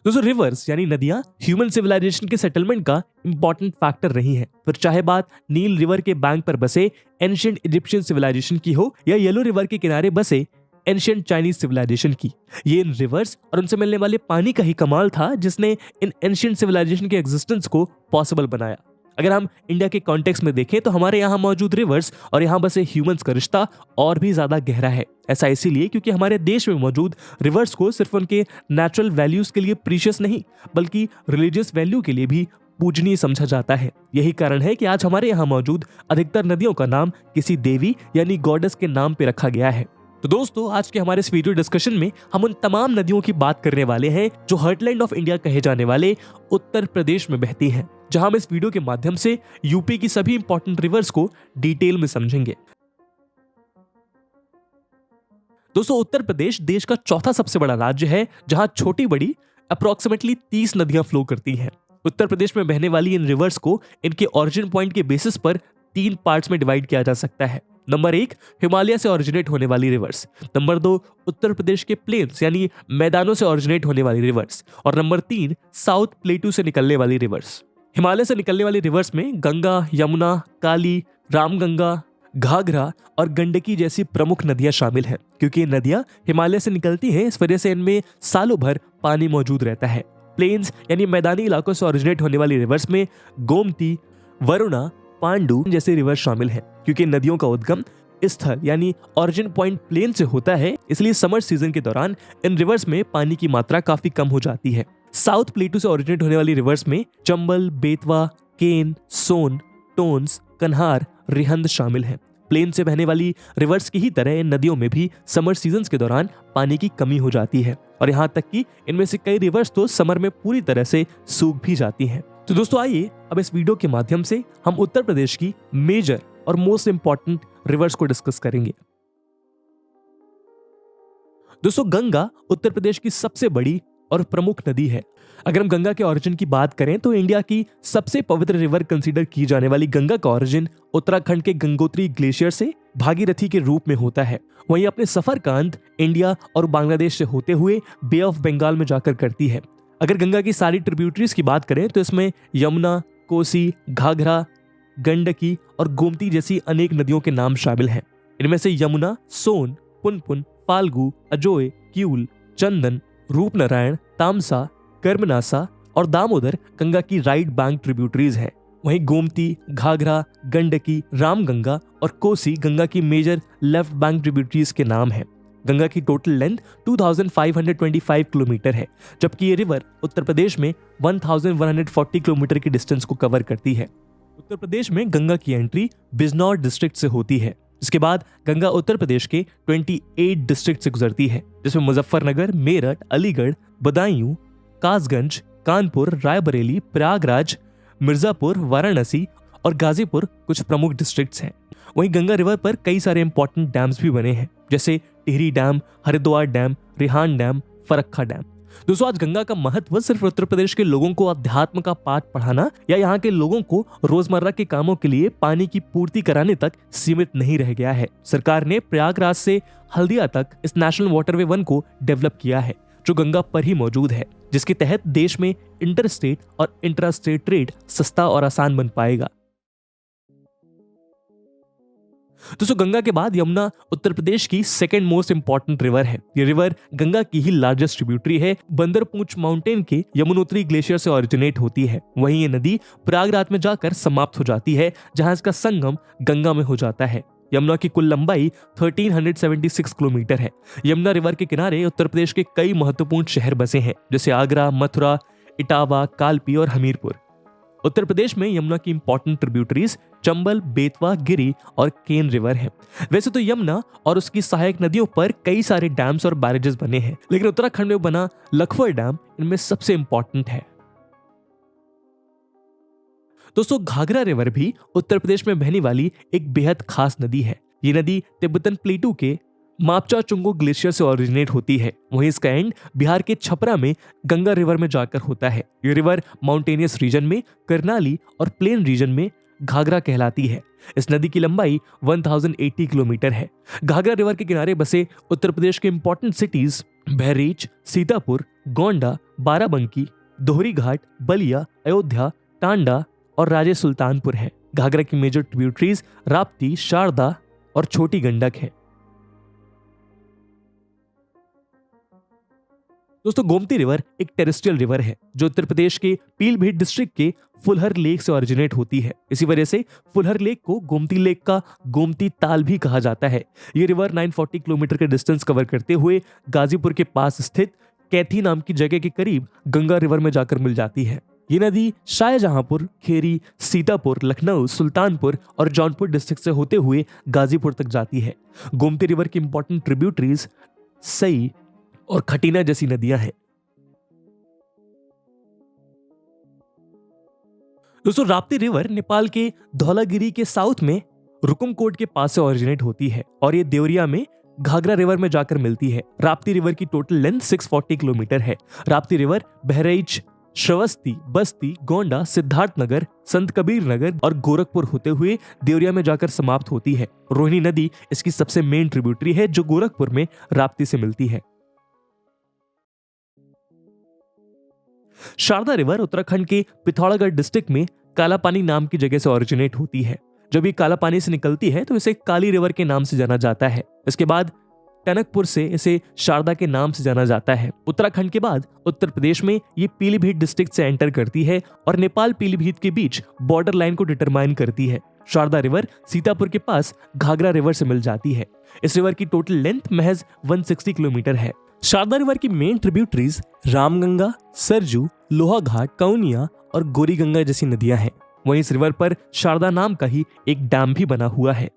दोस्तों रिवर्स यानी नदियां ह्यूमन सिविलाइजेशन के सेटलमेंट का इंपॉर्टेंट फैक्टर रही हैं। फिर चाहे बात नील रिवर के बैंक पर बसे एंशिएंट इजिप्शियन सिविलाइजेशन की हो या येलो रिवर के किनारे बसे एंशिएंट चाइनीज सिविलाइजेशन की, ये इन रिवर्स और उनसे मिलने वाले पानी का ही कमाल था जिसने इन एंशिएंट सिविलाइजेशन के एग्जिस्टेंस को पॉसिबल बनाया। अगर हम इंडिया के कॉन्टेक्स्ट में देखें तो हमारे यहाँ मौजूद रिवर्स और यहाँ बसे ह्यूमंस का रिश्ता और भी ज्यादा गहरा है। ऐसा इसीलिए क्योंकि हमारे देश में मौजूद रिवर्स को सिर्फ उनके नेचुरल वैल्यूज के लिए प्रीशियस नहीं बल्कि रिलीजियस वैल्यू के लिए भी पूजनीय समझा जाता है। यही कारण है कि आज हमारे यहाँ मौजूद अधिकतर नदियों का नाम किसी देवी यानी गॉडेस के नाम पे रखा गया है। तो दोस्तों आज के हमारे इस वीडियो डिस्कशन में हम उन तमाम नदियों की बात करने वाले हैं जो हार्टलैंड ऑफ इंडिया कहे जाने वाले उत्तर प्रदेश में बहती हैं, जहां हम इस वीडियो के माध्यम से यूपी की सभी इंपॉर्टेंट रिवर्स को डिटेल में समझेंगे। दोस्तों उत्तर प्रदेश देश का चौथा सबसे बड़ा राज्य है जहां छोटी बड़ी अप्रोक्सीमेटली 30 नदियां फ्लो करती हैं। उत्तर प्रदेश में बहने वाली इन रिवर्स को इनके ओरिजिन पॉइंट के बेसिस पर 3 पार्ट्स में डिवाइड किया जा सकता है। नंबर 1 हिमालय से ओरिजिनेट होने वाली रिवर्स, नंबर 2 उत्तर प्रदेश के प्लेन्स यानी मैदानों से ओरिजिनेट होने वाली रिवर्स और नंबर 3 साउथ प्लेटू से निकलने वाली रिवर्स। हिमालय से निकलने वाली रिवर्स में गंगा, यमुना, काली, रामगंगा, घाघरा और गंडकी जैसी प्रमुख नदियां शामिल हैं। क्योंकि ये नदियां हिमालय से निकलती हैं इस वजह से इनमें सालों भर पानी मौजूद रहता है। प्लेन्स यानी मैदानी इलाकों से ओरिजिनेट होने वाली रिवर्स में गोमती, वरुणा, पांडु जैसे रिवर्स शामिल हैं। क्योंकि नदियों का उद्गम स्थल यानी ओरिजिन पॉइंट प्लेन से होता है, इसलिए समर सीजन के दौरान इन रिवर्स में पानी की मात्रा काफी कम हो जाती है। साउथ प्लेटू से ओरिजिनेट होने वाली रिवर्स में चंबल, बेतवा, केन, सोन, टोन्स, कन्हार, रिहंद शामिल हैं। प्लेन से बहने वाली रिवर्स की ही तरह इन नदियों में भी समर सीजन्स के दौरान पानी की कमी हो जाती है और यहाँ तक कि इनमें से कई रिवर्स तो समर में पूरी तरह से सूख भी जाती हैं। तो दोस्तों आइए अब इस वीडियो के माध्यम से हम उत्तर प्रदेश की मेजर और मोस्ट इंपॉर्टेंट रिवर्स को डिस्कस करेंगे। दोस्तों गंगा उत्तर प्रदेश की सबसे बड़ी और प्रमुख नदी है। अगर हम गंगा के ओरिजिन की बात करें तो इंडिया की सबसे पवित्र रिवर कंसीडर की जाने वाली गंगा का ओरिजिन उत्तराखंड के गंगोत्री ग्लेशियर से भागीरथी के रूप में होता है। वहीं अपने सफर का अंत इंडिया और बांग्लादेश से होते हुए बे ऑफ बंगाल में जाकर करती है। अगर गंगा की सारी ट्रिब्यूटरीज की बात करें तो इसमें यमुना, कोसी, घाघरा, गंडकी और गोमती जैसी अनेक नदियों के नाम शामिल हैं। इनमें से यमुना, सोन, पुनपुन, फाल्गु, अजोय, क्यूल, चंदन, रूपनारायण, तामसा, कर्मनासा और दामोदर गंगा की राइट बैंक ट्रिब्यूटरीज हैं। वहीं गोमती, घाघरा, गंडकी, रामगंगा और कोसी गंगा की मेजर लेफ्ट बैंक ट्रिब्यूटरीज के नाम हैं। गंगा की टोटल लेंथ 2525 किलोमीटर है, जबकि ये रिवर उत्तर प्रदेश में 1140 किलोमीटर की डिस्टेंस को कवर करती है। उत्तर प्रदेश में गंगा की एंट्री बिजनौर डिस्ट्रिक्ट से होती है। इसके बाद गंगा उत्तर प्रदेश के 28 डिस्ट्रिक्ट से गुजरती है, जिसमें मुजफ्फरनगर, मेरठ, अलीगढ़, बदायूं, कासगंज, कानपुर, रायबरेली, प्रयागराज, मिर्जापुर, वाराणसी और गाजीपुर कुछ प्रमुख डिस्ट्रिक्ट्स हैं। वहीं गंगा रिवर पर कई सारे इंपॉर्टेंट डैम्स भी बने हैं, जैसे Tehri dam, Haridwar dam, Rihan dam, Farakka dam. दोस्तों आज गंगा का महत्व सिर्फ उत्तर प्रदेश के लोगों को अध्यात्म का पाठ पढ़ाना या यहाँ के लोगों को रोजमर्रा के कामों के लिए पानी की पूर्ति कराने तक सीमित नहीं रह गया है। सरकार ने प्रयागराज से हल्दिया तक इस नेशनल वाटरवे 1 को डेवलप किया है, जो गंगा पर ही मौजूद है, जिसके तहत देश में इंटर स्टेट और इंट्रा स्टेट ट्रेड सस्ता और आसान बन पाएगा। दोस्तों गंगा के बाद यमुना उत्तर प्रदेश की सेकेंड मोस्ट इंपॉर्टेंट रिवर है। ये रिवर गंगा की ही लार्जेस्ट ट्रिब्यूटरी है। बंदरपूंछ माउंटेन के यमुनोत्री ग्लेशियर से ओरिजिनेट होती है। वहीं ये नदी प्रयागराज में जाकर समाप्त हो जाती है, जहां इसका संगम गंगा में हो जाता है। यमुना की कुल लंबाई 1376 किलोमीटर है। यमुना रिवर के किनारे उत्तर प्रदेश के कई महत्वपूर्ण शहर बसे हैं, जैसे आगरा, मथुरा, इटावा, कालपी और हमीरपुर। उत्तर प्रदेश में यमुना की इंपॉर्टेंट ट्रिब्यूटरीज चंबल, बेतवा, गिरी और केन रिवर है। वैसे तो यमुना और उसकी सहायक नदियों पर कई सारे डैम्स और बैरेजेस बने हैं, लेकिन उत्तराखंड में बना लखवर डैम इनमें सबसे इंपॉर्टेंट है। दोस्तों घाघरा रिवर भी उत्तर प्रदेश में बहने वाली एक बेहद खास नदी है। ये नदी तिब्बतन प्लेटू के मापचा चुंगो ग्लेशियर से ओरिजिनेट होती है। वहीं इसका एंड बिहार के छपरा में गंगा रिवर में जाकर होता है। ये रिवर माउंटेनियस रीजन में, करनाली और प्लेन रीजन में घाघरा कहलाती है। इस नदी की लंबाई 1080 किलोमीटर है। घाघरा रिवर के किनारे बसे उत्तर प्रदेश के इंपॉर्टेंट सिटीज बहरीच, सीतापुर, गोंडा, बाराबंकी, दोहरी घाट, बलिया, अयोध्या, टांडा और राजे सुल्तानपुर है। घाघरा की मेजर ट्रिब्यूटरीज राप्ती, शारदा और छोटी गंडक है। दोस्तों, गोमती रिवर एक टेरेस्ट्रियल रिवर है जो उत्तर प्रदेश के पीलीभीत डिस्ट्रिक्ट के फुलहर लेक से ओरिजिनेट होती है। इसी वजह से फुलहर लेक को गोमती लेक का गोमती ताल भी कहा जाता है। ये रिवर 940 किलोमीटर का डिस्टेंस कवर करते हुए गाजीपुर के पास स्थित कैथी नाम की जगह के करीब गंगा रिवर में जाकर मिल जाती है। ये नदी शाहजहांपुर, खेरी, सीतापुर, लखनऊ, सुल्तानपुर और जौनपुर डिस्ट्रिक्ट से होते हुए गाजीपुर तक जाती है। गोमती रिवर की इंपॉर्टेंट ट्रिब्यूटरीज सई और खटीना जैसी नदियां हैं। दोस्तों, राप्ती रिवर नेपाल के धौलागिरी के साउथ में रुकुमकोट के पास से ओरिजिनेट होती है और ये देवरिया में घाघरा रिवर में जाकर मिलती है। राप्ती रिवर की टोटल लेंथ 640 किलोमीटर है। राप्ती रिवर बहराइच, श्रावस्ती, बस्ती, गोंडा, सिद्धार्थनगर, संत कबीर नगर और गोरखपुर होते हुए देवरिया में जाकर समाप्त होती है। रोहिणी नदी इसकी सबसे मेन ट्रिब्यूटरी है जो गोरखपुर में राप्ती से मिलती है। शारदा रिवर उत्तराखंड के पिथौरागढ़ डिस्ट्रिक्ट में कालापानी नाम की जगह से ओरिजिनेट होती है। जब ये कालापानी से निकलती है तो इसे काली रिवर के नाम से जाना जाता है। इसके बाद टनकपुर से इसे शारदा के नाम से जाना जाता है। उत्तराखंड के बाद उत्तर प्रदेश में ये पीलीभीत डिस्ट्रिक्ट से एंटर करती है और नेपाल पीलीभीत के बीच बॉर्डर लाइन को डिटरमाइन करती है। शारदा रिवर सीतापुर के पास घाघरा रिवर से मिल जाती है। इस रिवर की टोटल लेंथ महज 160 किलोमीटर है। शारदा रिवर की मेन ट्रिब्यूटरीज रामगंगा, सरजू, लोहा घाट, कौनिया और गोरीगंगा जैसी नदियां हैं। वहीं इस रिवर पर शारदा नाम का ही एक डैम भी बना हुआ है।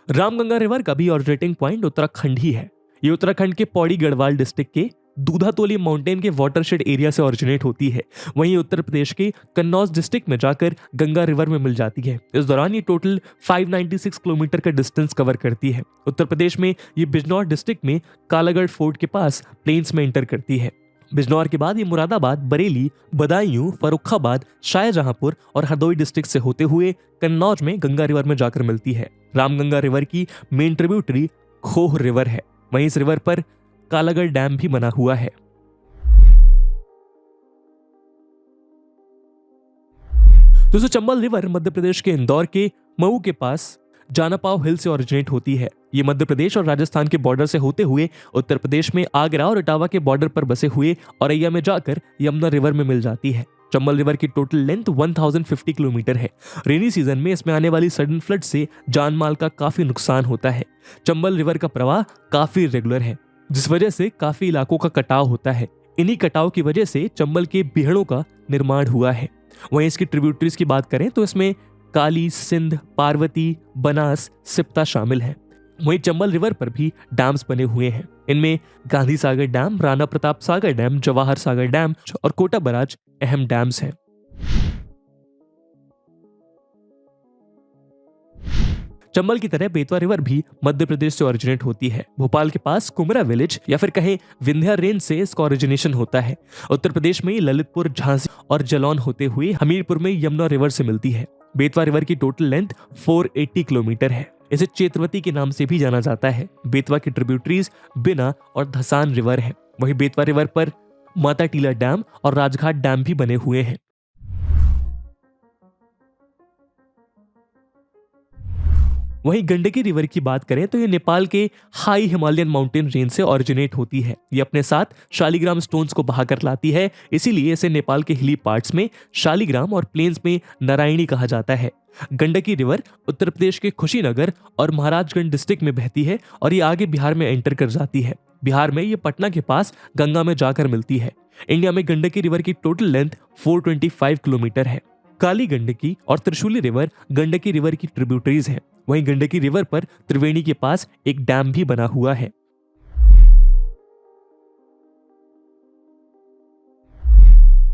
रामगंगा रिवर का भी ऑरिजिनेटिंग पॉइंट उत्तराखंड ही है। ये उत्तराखंड के पौड़ी गढ़वाल डिस्ट्रिक्ट के दूधातोली माउंटेन के वाटरशेड एरिया से ओरिजिनेट होती है। वहीं उत्तर प्रदेश के कन्नौज डिस्ट्रिक्ट में जाकर गंगा रिवर में मिल जाती है। इस दौरान ये टोटल 596 किलोमीटर का डिस्टेंस कवर करती है। उत्तर प्रदेश में ये बिजनौर डिस्ट्रिक्ट में कालागढ़ फोर्ट के पास प्लेन्स में एंटर करती है। बिजनौर के बाद ये मुरादाबाद, बरेली, बदायूं, फर्रुखाबाद, शाहजहांपुर और हरदोई डिस्ट्रिक्ट से होते हुए कन्नौज में गंगा रिवर में जाकर मिलती है। रामगंगा रिवर की मेन ट्रिब्यूटरी खोह रिवर है। वहीं इस रिवर पर कालागढ़ डैम भी बना हुआ है। दोस्तों, चंबल रिवर मध्य प्रदेश के इंदौर के मऊ के पास जानापाव हिल से ओरिजिनेट होती है। ये मध्य प्रदेश और राजस्थान के बॉर्डर से होते हुए उत्तर प्रदेश में आगरा और इटावा के बॉर्डर पर बसे हुए औरैया में जाकर यमुना रिवर में मिल जाती है। चंबल रिवर की टोटल लेंथ 1050 किलोमीटर है। रेनी सीजन में इसमें आने वाली सडन फ्लड से जान माल का काफी नुकसान होता है। चंबल रिवर का प्रवाह काफी रेगुलर है, जिस वजह से काफी इलाकों का कटाव होता है। इन्हीं कटाव की वजह से चंबल के बीहड़ों का निर्माण हुआ है। वहीं इसकी ट्रिब्यूटरीज की बात करें तो इसमें काली, सिंध, पार्वती, बनास, सिप्ता शामिल है। वहीं चंबल रिवर पर भी डैम्स बने हुए हैं। इनमें Gandhi Sagar dam, Rana Pratap Sagar dam, Jawahar Sagar dam और कोटा बराज अहम डैम्स हैं। चंबल की तरह बेतवा रिवर भी मध्य प्रदेश से ओरिजिनेट होती है। भोपाल के पास कुमरा विलेज या फिर कहें विंध्या रेंज से इसका ओरिजिनेशन होता है। उत्तर प्रदेश में ललितपुर, झांसी और जलौन होते हुए हमीरपुर में यमुना रिवर से मिलती है। बेतवा रिवर की टोटल लेंथ 480 किलोमीटर है। इसे चेतवती के नाम से भी जाना जाता है। बेतवा की ट्रिब्यूटरीज बिना और धसान रिवर है। वहीं बेतवा रिवर पर माता टीला डैम और राजघाट डैम भी बने हुए हैं। वहीं गंडकी रिवर की बात करें तो ये नेपाल के हाई हिमालयन माउंटेन रेंज से ओरिजिनेट होती है। ये अपने साथ शालिग्राम स्टोन्स को बहाकर लाती है, इसीलिए इसे नेपाल के हिली पार्ट्स में शालिग्राम और प्लेन्स में नारायणी कहा जाता है। गंडकी रिवर उत्तर प्रदेश के कुशीनगर और महाराजगंज डिस्ट्रिक्ट में बहती है और ये आगे बिहार में एंटर कर जाती है। बिहार में ये पटना के पास गंगा में जाकर मिलती है। इंडिया में गंडकी रिवर की टोटल लेंथ 425 किलोमीटर है। काली गंडकी और त्रिशूली रिवर गंडकी रिवर की ट्रिब्यूटरीज हैं। वहीं गंडकी रिवर पर त्रिवेणी के पास एक डैम भी बना हुआ है।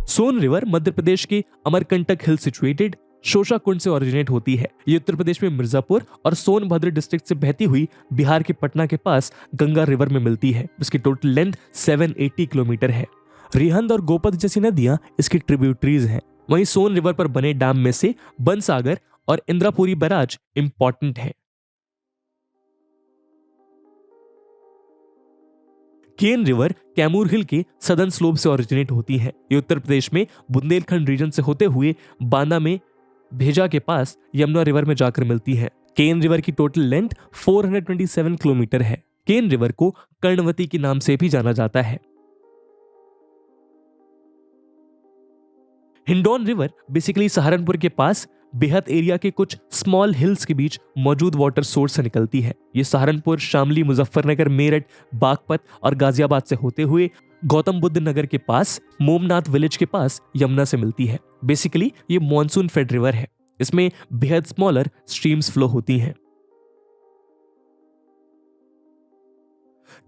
सोन रिवर मध्य प्रदेश के अमरकंटक हिल सिचुएटेड शोषा कुंड से ओरिजिनेट होती है। ये उत्तर प्रदेश में मिर्जापुर और सोनभद्र डिस्ट्रिक्ट से बहती हुई बिहार के पटना के पास गंगा रिवर में मिलती है। इसकी टोटल लेंथ 780 किलोमीटर है। रिहंद और गोपद जैसी नदियां इसकी ट्रिब्यूटरीज हैं। वहीं सोन रिवर पर बने डैम में से बनसागर और इंद्रापुरी बैराज इंपॉर्टेंट है। केन रिवर कैमूर हिल के सदर्न स्लोप से ओरिजिनेट होती है। ये उत्तर प्रदेश में बुंदेलखंड रीजन से होते हुए बांदा में भेजा के पास यमुना रिवर में जाकर मिलती है। केन रिवर की टोटल लेंथ 427 किलोमीटर है। केन रिवर को कर्णवती के नाम से भी जाना जाता है। हिंडौन रिवर बेसिकली सहारनपुर के पास बेहद एरिया के कुछ स्मॉल हिल्स के बीच मौजूद वाटर सोर्स से निकलती है। ये सहारनपुर, शामली, मुजफ्फरनगर, मेरठ, बागपत और गाजियाबाद से होते हुए गौतम बुद्ध नगर के पास मोमनाथ विलेज के पास यमुना से मिलती है। बेसिकली ये मॉनसून फेड रिवर है। इसमें बेहद स्मॉलर स्ट्रीम्स फ्लो होती हैं।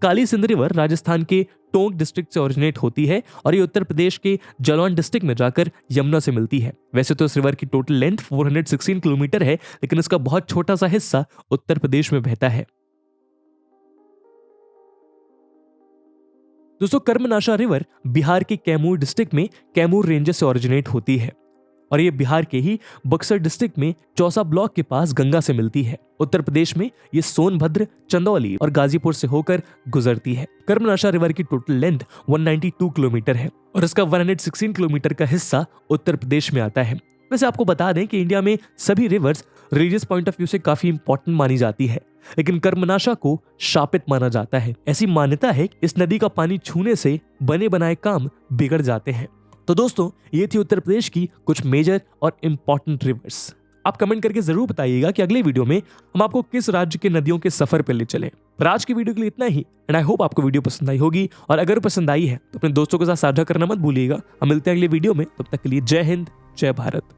काली सिंध रिवर राजस्थान के टोंक डिस्ट्रिक्ट से ओरिजिनेट होती है और ये उत्तर प्रदेश के जालौन डिस्ट्रिक्ट में जाकर यमुना से मिलती है। वैसे तो इस रिवर की टोटल लेंथ 416 किलोमीटर है, लेकिन इसका बहुत छोटा सा हिस्सा उत्तर प्रदेश में बहता है। दोस्तों, कर्मनाशा रिवर बिहार के कैमूर डिस्ट्रिक्ट में कैमूर रेंजेस से ओरिजिनेट होती है और ये बिहार के ही बक्सर डिस्ट्रिक्ट में चौसा ब्लॉक के पास गंगा से मिलती है। उत्तर प्रदेश में ये सोनभद्र, चंदौली और गाजीपुर से होकर गुजरती है। कर्मनाशा रिवर की टोटल लेंथ 192 किलोमीटर है और इसका 116 किलोमीटर का हिस्सा उत्तर प्रदेश में आता है। वैसे आपको बता दें कि इंडिया में सभी reverse religious point of view से काफी इंपॉर्टेंट मानी जाती है, लेकिन कर्मनाशा को शापित माना जाता है। ऐसी मान्यता है इस नदी का पानी छूने से बने बनाए काम बिगड़ जाते हैं। तो दोस्तों, ये थी उत्तर प्रदेश की कुछ मेजर और इंपॉर्टेंट रिवर्स। आप कमेंट करके जरूर बताइएगा कि अगले वीडियो में हम आपको किस राज्य के नदियों के सफर पे ले चलें। पर आज की वीडियो के लिए इतना ही एंड आई होप आपको वीडियो पसंद आई होगी, और अगर पसंद आई है तो अपने दोस्तों के साथ साझा करना मत भूलिएगा। हम मिलते हैं अगले वीडियो में, तब तक के लिए जय हिंद, जय भारत।